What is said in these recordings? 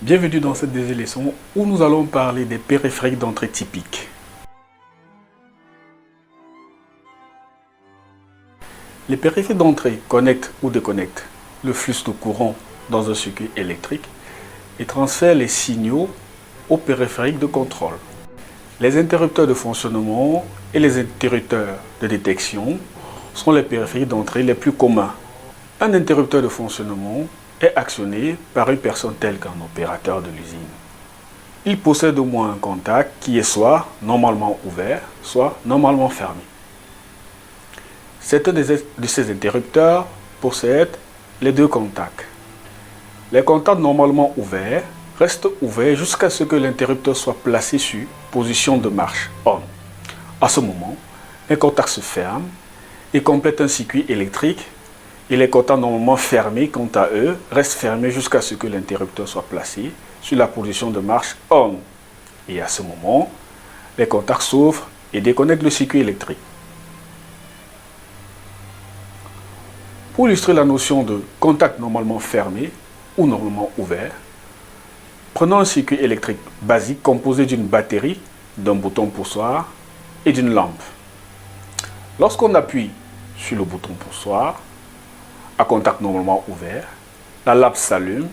Bienvenue dans cette deuxième leçon où nous allons parler des périphériques d'entrée typiques. Les périphériques d'entrée connectent ou déconnectent le flux de courant dans un circuit électrique et transfèrent les signaux aux périphériques de contrôle. Les interrupteurs de fonctionnement et les interrupteurs de détection sont les périphériques d'entrée les plus communs. Un interrupteur de fonctionnement est actionné par une personne telle qu'un opérateur de l'usine. Il possède au moins un contact qui est soit normalement ouvert, soit normalement fermé. Certains de ces interrupteurs possèdent les deux contacts. Les contacts normalement ouverts restent ouverts jusqu'à ce que l'interrupteur soit placé sur position de marche on. À ce moment, les contacts se ferment et complètent un circuit électrique. Et les contacts normalement fermés, quant à eux, restent fermés jusqu'à ce que l'interrupteur soit placé sur la position de marche on. Et à ce moment, les contacts s'ouvrent et déconnectent le circuit électrique. Pour illustrer la notion de contact normalement fermé ou normalement ouvert, prenons un circuit électrique basique composé d'une batterie, d'un bouton poussoir et d'une lampe. Lorsqu'on appuie sur le bouton poussoir, à contact normalement ouvert, la lampe s'allume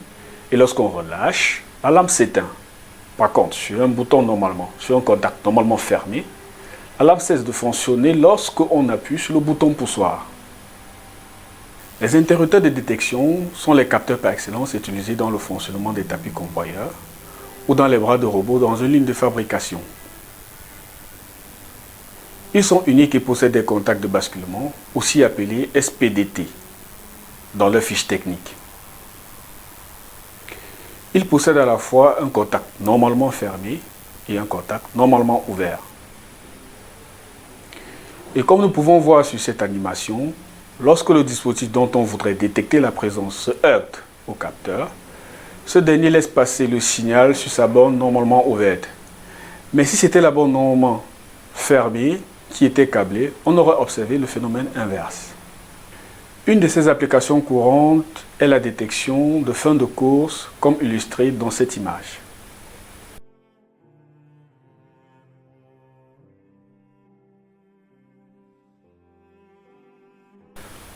et lorsqu'on relâche, la lampe s'éteint. Par contre, sur un contact normalement fermé, la lampe cesse de fonctionner lorsqu'on appuie sur le bouton poussoir. Les interrupteurs de détection sont les capteurs par excellence utilisés dans le fonctionnement des tapis convoyeurs ou dans les bras de robots dans une ligne de fabrication. Ils sont uniques et possèdent des contacts de basculement, aussi appelés SPDT, dans leur fiche technique. Ils possèdent à la fois un contact normalement fermé et un contact normalement ouvert. Et comme nous pouvons voir sur cette animation, lorsque le dispositif dont on voudrait détecter la présence se heurte au capteur, ce dernier laisse passer le signal sur sa borne normalement ouverte. Mais si c'était la borne normalement fermée qui était câblée, on aurait observé le phénomène inverse. Une de ces applications courantes est la détection de fin de course, comme illustré dans cette image.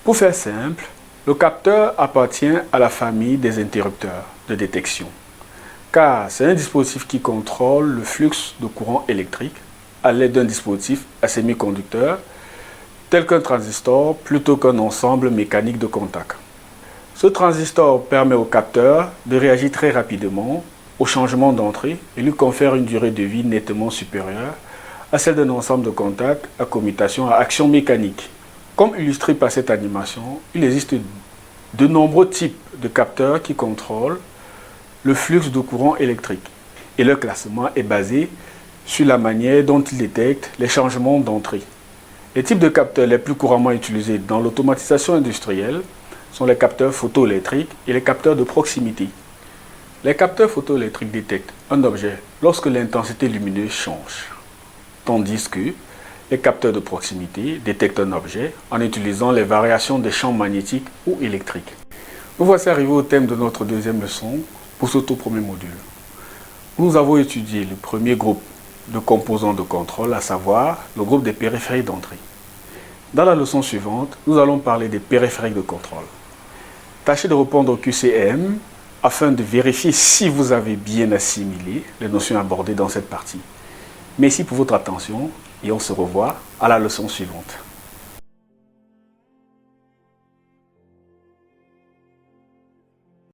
Pour faire simple, le capteur appartient à la famille des interrupteurs de détection, car c'est un dispositif qui contrôle le flux de courant électrique à l'aide d'un dispositif à semi-conducteur tel qu'un transistor plutôt qu'un ensemble mécanique de contacts. Ce transistor permet au capteur de réagir très rapidement au changement d'entrée et lui confère une durée de vie nettement supérieure à celle d'un ensemble de contacts à commutation à action mécanique. Comme illustré par cette animation, il existe de nombreux types de capteurs qui contrôlent le flux de courant électrique et leur classement est basé sur la manière dont ils détectent les changements d'entrée. Les types de capteurs les plus couramment utilisés dans l'automatisation industrielle sont les capteurs photoélectriques et les capteurs de proximité. Les capteurs photoélectriques détectent un objet lorsque l'intensité lumineuse change, tandis que les capteurs de proximité détectent un objet en utilisant les variations des champs magnétiques ou électriques. Nous voici arrivés au thème de notre deuxième leçon pour ce tout premier module. Nous avons étudié le premier groupe de composants de contrôle, à savoir le groupe des périphériques d'entrée. Dans la leçon suivante, nous allons parler des périphériques de contrôle. Tâchez de répondre au QCM afin de vérifier si vous avez bien assimilé les notions abordées dans cette partie. Merci pour votre attention et on se revoit à la leçon suivante.